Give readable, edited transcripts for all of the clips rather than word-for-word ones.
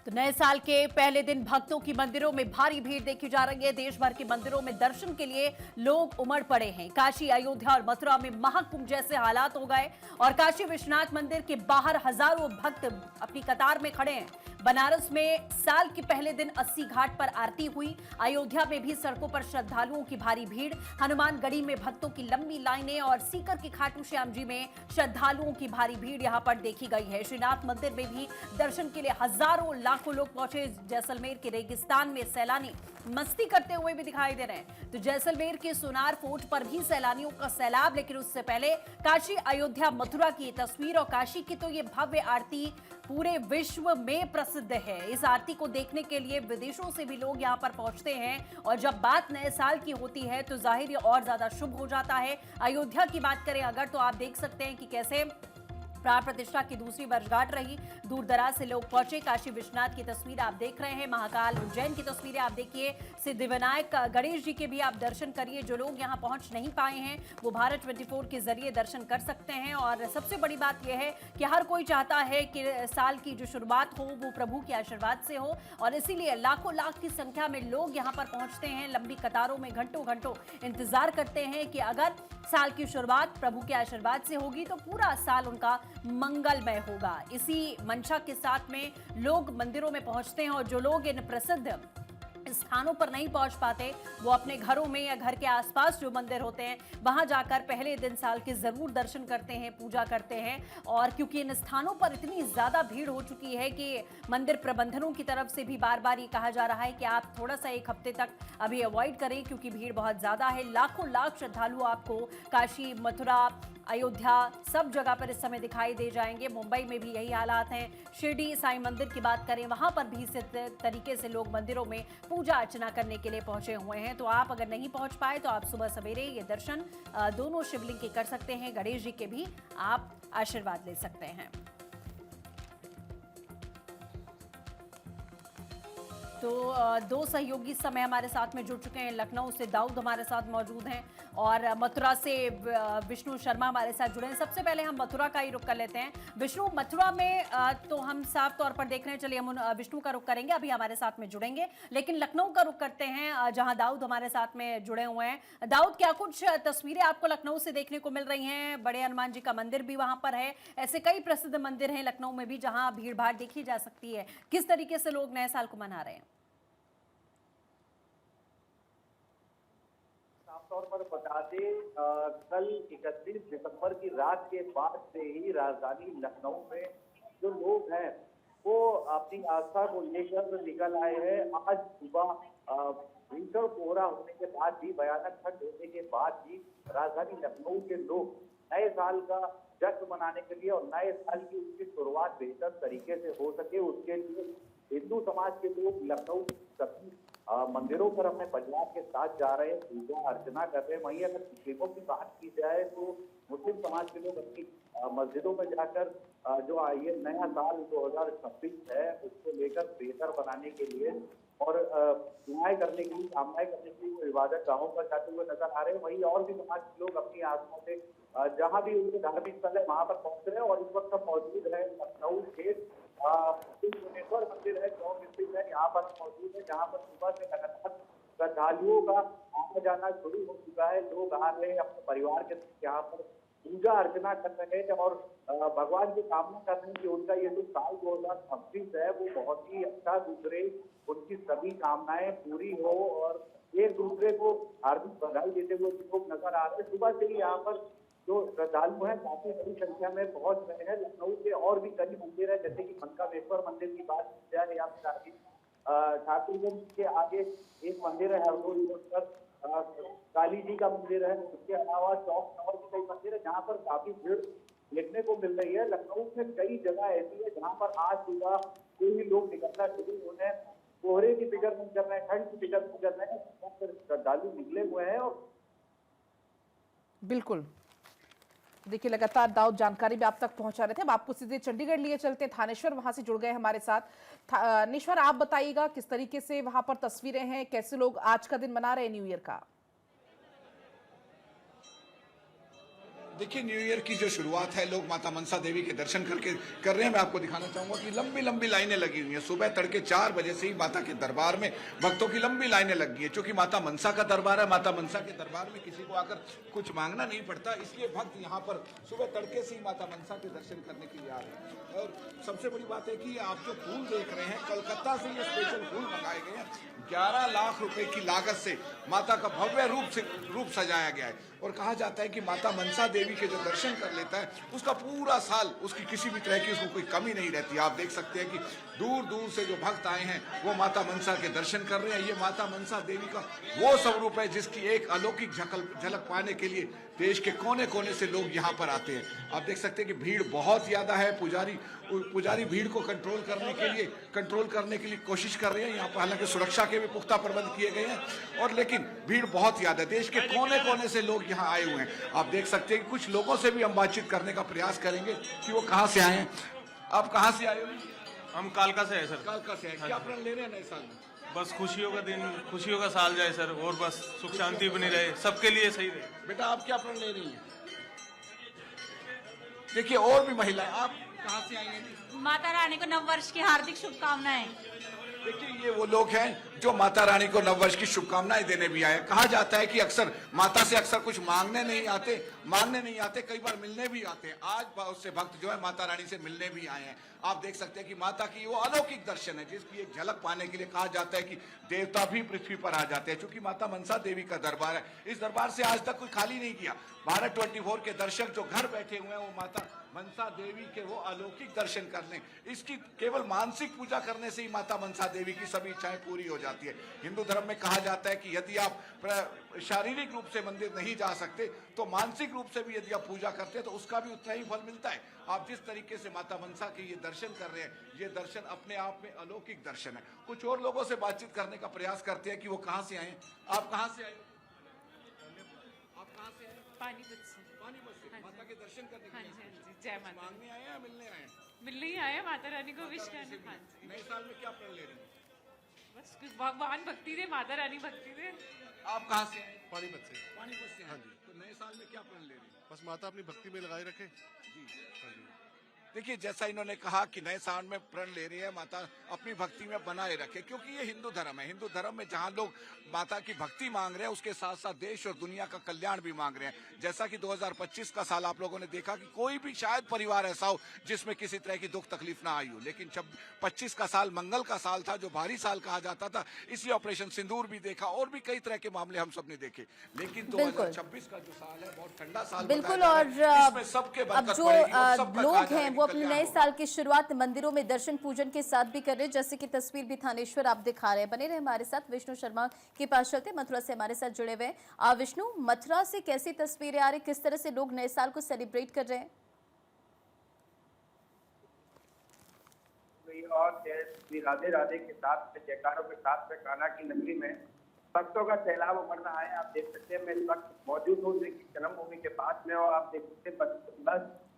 तो नए साल के पहले दिन भक्तों की मंदिरों में भारी भीड़ देखी जा रही है। देश भर के मंदिरों में दर्शन के लिए लोग उमड़ पड़े हैं। काशी, अयोध्या और मथुरा में महाकुंभ जैसे हालात हो गए और काशी विश्वनाथ मंदिर के बाहर हजारों भक्त अपनी कतार में खड़े हैं। बनारस में साल के पहले दिन 80 घाट पर आरती हुई। अयोध्या में भी सड़कों पर श्रद्धालुओं की भारी भीड़। हनुमानगढ़ी में भक्तों की लंबी लाइनें और सीकर के खाटू श्याम जी में श्रद्धालुओं की भारी भीड़ यहां पर देखी गई है। श्रीनाथ मंदिर में भी दर्शन के लिए हजारों लाखों लोग पहुंचे। जैसलमेर के रेगिस्तान में सैलानी मस्ती करते हुए भी दिखाई दे रहे हैं। तो जैसलमेर के सोनार फोर्ट पर भी सैलानियों का सैलाब। लेकिन उससे पहले काशी, अयोध्या, मथुरा की तस्वीर और काशी की तो ये भव्य आरती पूरे विश्व में प्रसिद्ध है। इस आरती को देखने के लिए विदेशों से भी लोग यहां पर पहुंचते हैं और जब बात नए साल की होती है तो जाहिर और ज्यादा शुभ हो जाता है। अयोध्या की बात करें अगर तो आप देख सकते हैं कि कैसे प्राण प्रतिष्ठा की दूसरी वर्षगांठ रही। दूर दराज से लोग पहुंचे। काशी विश्वनाथ की तस्वीर आप देख रहे हैं, महाकाल, उज्जैन की तस्वीरें आप देखिए, सिद्धिविनायक गणेश जी के भी आप दर्शन करिए। जो लोग यहां पहुंच नहीं पाए हैं वो भारत 24 के जरिए दर्शन कर सकते हैं। और सबसे बड़ी बात यह है कि हर कोई चाहता है कि साल की जो शुरुआत हो वो प्रभु के आशीर्वाद से हो और इसीलिए लाखों लाख की संख्या में लोग यहां पर पहुंचते हैं। लंबी कतारों में घंटों घंटों इंतजार करते हैं कि अगर साल की शुरुआत प्रभु के आशीर्वाद से होगी तो पूरा साल उनका मंगलमय होगा। इसी मंशा के साथ में लोग मंदिरों में पहुंचते हैं और जो लोग इन प्रसिद्ध स्थानों पर नहीं पहुंच पाते वो अपने घरों में या घर के आसपास जो मंदिर होते हैं वहां जाकर पहले दिन साल के जरूर दर्शन करते हैं, पूजा करते हैं। और क्योंकि इन स्थानों पर इतनी ज्यादा भीड़ हो चुकी है कि मंदिर प्रबंधनों की तरफ से भी बार बार ये कहा जा रहा है कि आप थोड़ा सा एक हफ्ते तक अभी अवॉइड करें क्योंकि भीड़ बहुत ज्यादा है। लाखों लाख श्रद्धालु आपको काशी, मथुरा, अयोध्या सब जगह पर इस समय दिखाई दे जाएंगे। मुंबई में भी यही हालात हैं। शिरडी साईं मंदिर की बात करें वहां पर भी इस तरीके से लोग मंदिरों में पूजा अर्चना करने के लिए पहुंचे हुए हैं। तो आप अगर नहीं पहुंच पाए तो आप सुबह सवेरे ये दर्शन दोनों शिवलिंग के कर सकते हैं। गणेश जी के भी आप आशीर्वाद ले सकते हैं। तो दो सहयोगी इस समय हमारे साथ में जुड़ चुके हैं। लखनऊ से दाऊद हमारे साथ मौजूद हैं और मथुरा से विष्णु शर्मा हमारे साथ जुड़े हैं। सबसे पहले हम मथुरा का ही रुख कर लेते हैं। विष्णु, मथुरा में तो हम साफ तौर पर देख रहे हैं, चलिए हम विष्णु का रुख करेंगे, अभी हमारे साथ में जुड़ेंगे। लेकिन लखनऊ का रुख करते हैं जहां दाऊद हमारे साथ में जुड़े हुए हैं। दाऊद, क्या कुछ तस्वीरें आपको लखनऊ से देखने को मिल रही हैं? बड़े हनुमान जी का मंदिर भी वहां पर है, ऐसे कई प्रसिद्ध मंदिर हैं लखनऊ में भी जहां भीड़ भाड़ देखी जा सकती है। किस तरीके से लोग नए साल को मना रहे हैं? साफ तौर पर बता दें, कल 31 दिसंबर की रात के बाद से ही राजधानी लखनऊ में जो लोग हैं वो अपनी आस्था को लेकर निकल आए हैं। आज सुबह भीषण कोहरा होने के बाद भी, भयानक ठंड होने के बाद भी राजधानी लखनऊ के लोग नए साल का जश्न मनाने के लिए और नए साल की उसकी शुरुआत बेहतर तरीके से हो सके उसके लिए हिंदू समाज के लोग लखनऊ सभी मंदिरों पर अपने परिवार के साथ जा रहे हैं, पूजा अर्चना कर रहे हैं। वहीं अगर मुस्लिमों की बात की जाए तो मुस्लिम समाज के लोग अपनी मस्जिदों में जाकर जो ये नया साल 2026 है उसको लेकर बेहतर बनाने के लिए और दुआएं करने के लिए, कामनाएं करने के लिए इबादत गाहों पर जाते हुए नजर आ रहे हैं। वहीं और भी समाज के लोग अपनी आस्थाओं से जहां भी उनके धार्मिक स्थल है वहां पर पहुंच रहे हैं। और इस वक्त हम मौजूद है लखनऊ के भुवनेश्वर मंदिर है, चौक स्थित है, यहाँ पर मौजूद है जहाँ पर सुबह से लगातार श्रद्धालुओं का आना जाना शुरू हो चुका है। लोग आ रहे हैं अपने परिवार के साथ यहाँ पर पूजा अर्चना कर रहे हैं और भगवान की कामना कर रहे हैं कि उनका ये जो साल 2026 है वो बहुत ही अच्छा गुजरे, उनकी सभी कामनाएं पूरी हो और एक दूसरे को हार्दिक बधाई देते हुए लोग नजर आ रहे हैं। सुबह से ही यहाँ पर जो श्रद्धालु हैं काफी बड़ी संख्या में पहुंच रहे हैं। लखनऊ के और भी कई मंदिर है, जैसे कि मनकामेश्वर मंदिर की बात की जाए या फिर आगे ठाकुरगंज के आगे एक मंदिर है हरदोई रोड पर काली जी का मंदिर है। उसके अलावा चौक नंबर के कई मंदिर है जहाँ पर काफी भीड़ देखने को मिल रही है। लखनऊ में कई जगह ऐसी है जहाँ पर आज सुबह से ही लोग निकलना शुरू होने, कोहरे की फिक्र नहीं कर रहे हैं, ठंड की फिक्र नहीं कर रहे हैं, श्रद्धालु निकले हुए हैं। और बिल्कुल, देखिए लगातार दाऊद जानकारी भी आप तक पहुंचा रहे थे। अब आपको सीधे चंडीगढ़ लिए चलते, थानेश्वर वहां से जुड़ गए हमारे साथ। थानेश्वर, आप बताइएगा किस तरीके से वहां पर तस्वीरें हैं, कैसे लोग आज का दिन मना रहे हैं न्यू ईयर का? देखिए, न्यू ईयर की जो शुरुआत है, लोग माता मनसा देवी के दर्शन कर रहे हैं। मैं आपको दिखाना चाहूंगा कि लंबी लंबी लाइनें लगी हुई हैं। सुबह तड़के 4 बजे से ही माता के दरबार में भक्तों की लंबी लाइनें लग गई है। क्योंकि माता मनसा का दरबार है, माता मनसा के दरबार में किसी को आकर कुछ मांगना नहीं पड़ता, इसलिए भक्त यहाँ पर सुबह तड़के से ही माता मनसा के दर्शन करने के लिए आ रहे हैं। और सबसे बड़ी बात है कि आप जो फूल देख रहे हैं, कलकत्ता से ये स्पेशल फूल मंगाए गए हैं। 11 लाख रुपए की लागत से माता का भव्य रूप सजाया गया है। और कहा जाता है कि माता मनसा देवी के जो दर्शन कर लेता है, उसका पूरा साल उसकी किसी भी तरह की उसको कोई कमी नहीं रहती। आप देख सकते हैं कि दूर दूर से जो भक्त आए हैं वो माता मनसा के दर्शन कर रहे हैं। ये माता मनसा देवी का वो स्वरूप है जिसकी एक अलौकिक झलक पाने के लिए देश के कोने कोने से लोग यहाँ पर आते हैं। आप देख सकते हैं कि भीड़ बहुत ज्यादा है। पुजारी भीड़ को कंट्रोल करने के लिए कोशिश कर रहे हैं। यहाँ पर हालांकि सुरक्षा के भी पुख्ता प्रबंध किए गए हैं, और लेकिन भीड़ बहुत ज्यादा है। देश के कोने कोने से लोग यहाँ आए हुए हैं। आप देख सकते हैं कि कुछ लोगों से भी हम बातचीत करने का प्रयास करेंगे कि वो कहाँ से आए हैं। आप कहाँ से आए हो? हम कालका से है सर। कालका से आए। क्या प्रण ले रहे हैं नए साल में? बस खुशियों का दिन, खुशियों का साल जाए सर, और बस सुख शांति बनी रहे, सबके लिए सही रहे। बेटा, आप क्या प्रण ले रही हैं? देखिए, और भी महिलाएं। आप कहाँ से आई हैं? माता रानी को नव वर्ष की हार्दिक शुभकामनाएं। देखिए, ये वो लोग हैं जो माता रानी को नववर्ष की शुभकामनाएं देने भी आए। कहा जाता है कि अक्सर माता से कुछ मांगने नहीं आते, कई बार मिलने भी आते हैं। आज बहुत से भक्त जो है माता रानी से मिलने भी आए हैं। आप देख सकते हैं कि माता की वो अलौकिक दर्शन है जिसकी एक झलक पाने के लिए कहा जाता है कि देवता भी पृथ्वी पर आ जाते हैं। क्योंकि माता मनसा देवी का दरबार है, इस दरबार से आज तक कोई खाली नहीं किया। भारत 24 के दर्शक जो घर बैठे हुए हैं वो माता मनसा देवी के वो अलौकिक दर्शन कर लें। इसकी केवल मानसिक पूजा करने से ही माता मनसा देवी की सभी इच्छाएं पूरी हो जाती है। हिंदू धर्म में कहा जाता है कि यदि आप शारीरिक रूप से मंदिर नहीं जा सकते तो मानसिक रूप से भी यदि आप पूजा करते हैं तो उसका भी उतना ही फल मिलता है। आप जिस तरीके से माता मनसा के ये दर्शन कर रहे हैं, ये दर्शन अपने आप में अलौकिक दर्शन है। कुछ और लोगों से बातचीत करने का प्रयास करते हैं कि वो कहाँ से आए। आप कहाँ से आए? आप कहाँ से आए? पानीपत से। पानीपत से। माता के दर्शन करने के लिए? जय माता। मांगने आए या मिलने आए? मिलने ही आए, माता रानी को विश करने। हाँ जी। नए साल में क्या प्रण ले रही हैं? बस भगवान भक्ति दे, माता रानी भक्ति दे। आप कहाँ से आए? पानीपत से। पानीपत से। हाँ जी। तो नए साल में क्या प्रण ले रही हैं? बस माता अपनी भक्ति में लगाए रखे। जी। हाँ जी। देखिए, जैसा इन्होंने कहा कि नए साल में प्रण ले रही है, माता अपनी भक्ति में बनाए रखे। क्योंकि ये हिंदू धर्म है। हिंदू धर्म में जहां लोग माता की भक्ति मांग रहे हैं उसके साथ साथ देश और दुनिया का कल्याण भी मांग रहे हैं। जैसा कि 2025 का साल आप लोगों ने देखा कि कोई भी शायद परिवार ऐसा हो जिसमें किसी तरह की दुख तकलीफ ना आई हो। लेकिन 25 का साल मंगल का साल था, जो भारी साल कहा जाता था, इसलिए ऑपरेशन सिंदूर भी देखा और भी कई तरह के मामले हम सब ने देखे। लेकिन 2026 का जो साल है बहुत ठंडा साल बिल्कुल। और इसमें सबके अब बरकत जो पड़ेगी और सबका लोग कार्य हैं वो अपने कल्याण नए होगा। साल की शुरुआत मंदिरों में दर्शन पूजन के साथ भी कर रहे हैं, जैसे कि तस्वीर भी थानेश्वर आप दिखा रहे हैं। बने रहे हमारे साथ। विष्णु शर्मा के पास चलते, मथुरा से हमारे साथ जुड़े हुए हैं। विष्णु, मथुरा से कैसी तस्वीरें आ रही, किस तरह से लोग नए साल को सेलिब्रेट कर रहे हैं? और राधे राधे के साथ जयकारों के साथ में कान्हा की नगरी में भक्तों का सैलाब उमड़ रहा है। आप देख सकते हैं मैं इस वक्त मौजूद हूँ जन्मभूमि के पास में, और आप देख सकते हैं बस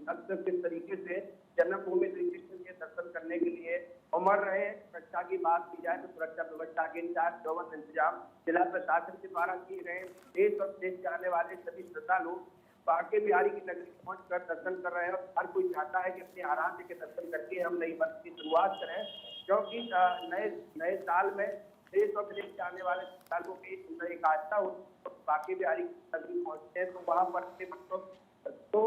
भक्त किस तरीके से जन्मभूमि श्री कृष्ण के दर्शन करने के लिए उमड़ रहे हैं। सुरक्षा की बात की जाए तो सुरक्षा व्यवस्था के इंचार्ज चौबंद इंतजाम जिला प्रशासन के द्वारा किए गए। देश और विदेश से आने वाले सभी श्रद्धालु बांके बिहारी की नगरी पहुंचकर दर्शन कर रहे हैं, और हर कोई चाहता है कि अपने आराध्य के दर्शन करके हम नई वर्ष की शुरुआत करें। क्योंकि नए साल में देश और विदेश से आने वाले श्रद्धालुओं की एक आस्था होती है, तो बांके बिहारी की नगरी पहुंचते हैं तो वहां पर तो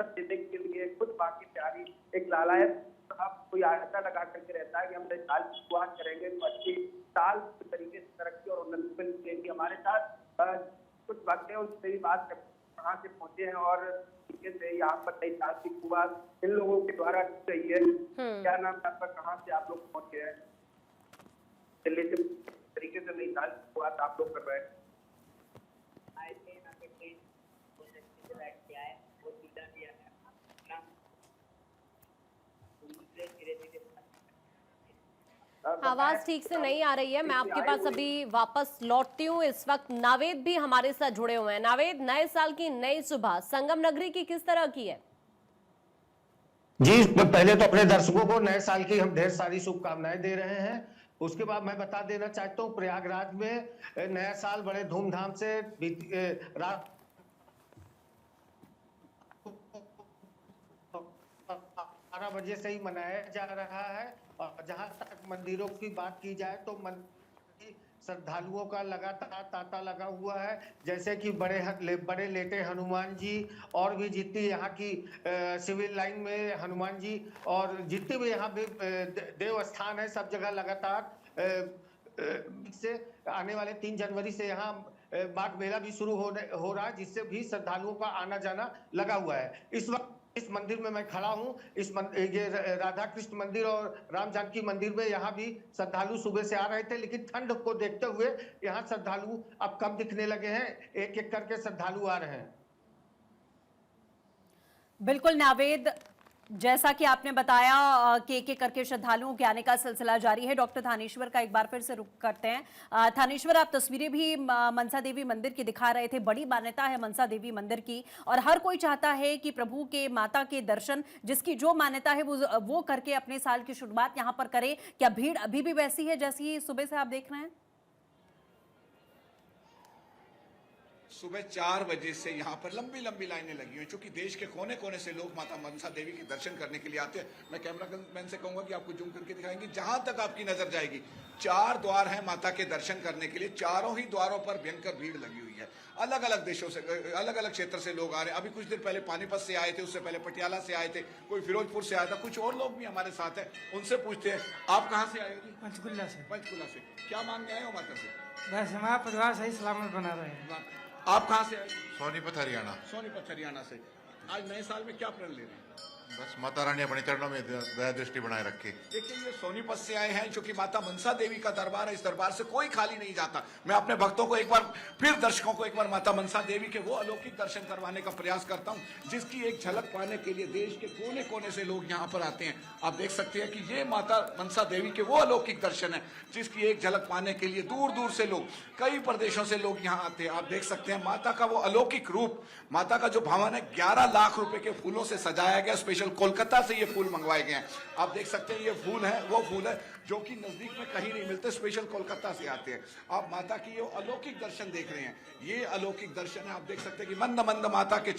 देने के लिए खुद बांके बिहारी एक लालायत कोई आस्था लगा करके रहता है कि हम नए साल की शुरुआत करेंगे तो अच्छी साल के तरीके से तरक्की और उन्नति मिलेगी। हमारे साथ कुछ भक्त हैं, उनसे भी बात करते कहाँ से पहुंचे हैं और तरीके से यहाँ पर नई साल की शुरुआत इन लोगों के द्वारा की गई है। क्या नाम है आपका, कहाँ से आप लोग पहुंचे हैं? दिल्ली से तरीके से नई साल की शुरुआत आप लोग कर रहे हैं। आवाज ठीक से नहीं आ रही है, मैं आपके पास अभी वापस लौटती हूँ। इस वक्त नावेद भी हमारे साथ जुड़े हुए हैं। नावेद, नए साल की नई सुबह संगम नगरी की किस तरह की है? जी, पहले तो अपने दर्शकों को नए साल की हम ढेर सारी शुभकामनाएं दे रहे हैं। उसके बाद मैं बता देना चाहता हूँ प्रयागराज में नया साल बड़े धूमधाम से 12 बजे से ही मनाया जा रहा है। और जहां तक मंदिरों की बात की जाए तो श्रद्धालुओं का लगातार तांता लगा हुआ है, जैसे कि बड़े लेटे हनुमान जी और भी जितनी यहाँ की सिविल लाइन में हनुमान जी और जितने भी यहाँ भी देव स्थान है, सब जगह लगातार से आने वाले 3 जनवरी से यहाँ माघ मेला भी शुरू हो रहा है, जिससे भी श्रद्धालुओं का आना जाना लगा हुआ है। इस वक्त इस मंदिर में मैं खड़ा हूँ, ये राधा कृष्ण मंदिर और राम जानकी मंदिर में यहाँ भी श्रद्धालु सुबह से आ रहे थे, लेकिन ठंड को देखते हुए यहाँ श्रद्धालु अब कम दिखने लगे हैं। एक एक करके श्रद्धालु आ रहे हैं। बिल्कुल नावेद, जैसा कि आपने बताया कि एक एक करके श्रद्धालुओं के आने का सिलसिला जारी है। डॉक्टर थानेश्वर का एक बार फिर से रुख करते हैं। थानेश्वर, आप तस्वीरें भी मनसा देवी मंदिर की दिखा रहे थे। बड़ी मान्यता है मनसा देवी मंदिर की और हर कोई चाहता है कि प्रभु के माता के दर्शन, जिसकी जो मान्यता है वो करके अपने साल की शुरुआत यहाँ पर करे। क्या भीड़ अभी भी वैसी है जैसी सुबह से आप देख रहे हैं? सुबह 4 बजे से यहाँ पर लंबी लंबी लाइनें लगी हुई, क्योंकि देश के कोने कोने से लोग माता मनसा देवी के दर्शन करने के लिए आते हैं। मैं कैमरामैन से कहूंगा कि आपको जूम करके दिखाएंगे, जहां तक आपकी नजर जाएगी 4 द्वार हैं माता के दर्शन करने के लिए। चारों ही द्वारों पर भयंकर भीड़ लगी हुई है। अलग अलग देशों से, अलग अलग क्षेत्र से लोग आ रहे हैं। अभी कुछ देर पहले पानीपत से आए थे, उससे पहले पटियाला से आए थे, कोई फिरोजपुर से आया था, कुछ और लोग भी हमारे साथ हैं। उनसे पूछते हैं, आप कहाँ से आए हो जी? पंचकुला से। पंचकुला से। क्या मांग के आए हो माता से? बस हमारा परिवार सही सलामत बना रहे हैं। आप कहाँ से आए? सोनीपत हरियाणा। सोनीपत हरियाणा से। आज नए साल में क्या प्रण ले रहे हैं? बस माता रानी अपने चरणों में दया दृष्टि बनाए रखे। देखिए, ये सोनीपत से आए हैं, जो कि माता मनसा देवी का दरबार है। इस दरबार से कोई खाली नहीं जाता। मैं अपने भक्तों को एक बार फिर, दर्शकों को एक बार माता मनसा देवी के वो अलौकिक दर्शन करवाने का प्रयास करता हूं, जिसकी एक झलक पाने के लिए देश के कोने कोने से लोग यहाँ पर आते हैं। आप देख सकते हैं कि ये माता मनसा देवी के वो अलौकिक दर्शन है, जिसकी एक झलक पाने के लिए दूर दूर से लोग, कई प्रदेशों से लोग यहाँ आते हैं। आप देख सकते हैं माता का वो अलौकिक रूप, माता का जो भवन है 11 लाख रुपए के फूलों से सजाया गया। स्पेशल कोलकाता से ये फूल मंगवाए गए हैं। आप देख सकते हैं ये फूल है, वो फूल है जो कि नजदीक में कहीं नहीं मिलते, स्पेशल कोलकाता से आते हैं। आप माता की ये अलौकिक दर्शन देख रहे हैं। ये अलौकिक दर्शन है। आप देख सकते हैं कि मंद मंद माता के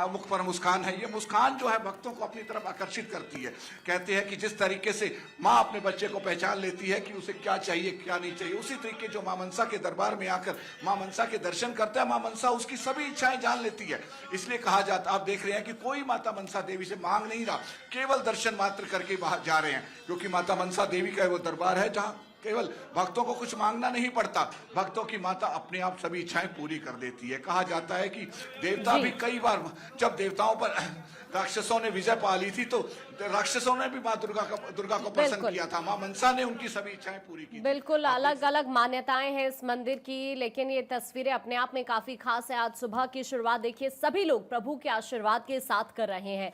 मुख पर मुस्कान है। ये मुस्कान जो है भक्तों को अपनी तरफ आकर्षित करती है। कहते हैं कि जिस तरीके से माँ अपने बच्चे को पहचान लेती है कि उसे क्या चाहिए क्या नहीं चाहिए, उसी तरीके जो माँ मनसा के दरबार में आकर माँ मनसा के दर्शन करता है, माँ मनसा उसकी सभी इच्छाएं जान लेती है। इसलिए कहा जाता, आप देख रहे हैं कि कोई माता मनसा देवी से मांग नहीं रहा, केवल दर्शन मात्र करके बाहर जा रहे हैं, क्योंकि माता मनसा देवी का वो दरबार है जहां केवल भक्तों को कुछ मांगना नहीं पड़ता। भक्तों की माता अपने आप सभी इच्छाएं पूरी कर देती है। कहा जाता है कि देवता भी कई बार, जब देवताओं पर राक्षसों ने विजय पा ली थी, तो राक्षसों ने भी माँ दुर्गा को प्रसन्न किया था। माँ मनसा ने उनकी सभी इच्छाएं पूरी की। बिल्कुल अलग अलग मान्यताएं हैं इस मंदिर की, लेकिन ये तस्वीरें अपने आप में काफी खास है। आज सुबह की शुरुआत देखिए, सभी लोग प्रभु के आशीर्वाद के साथ कर रहे हैं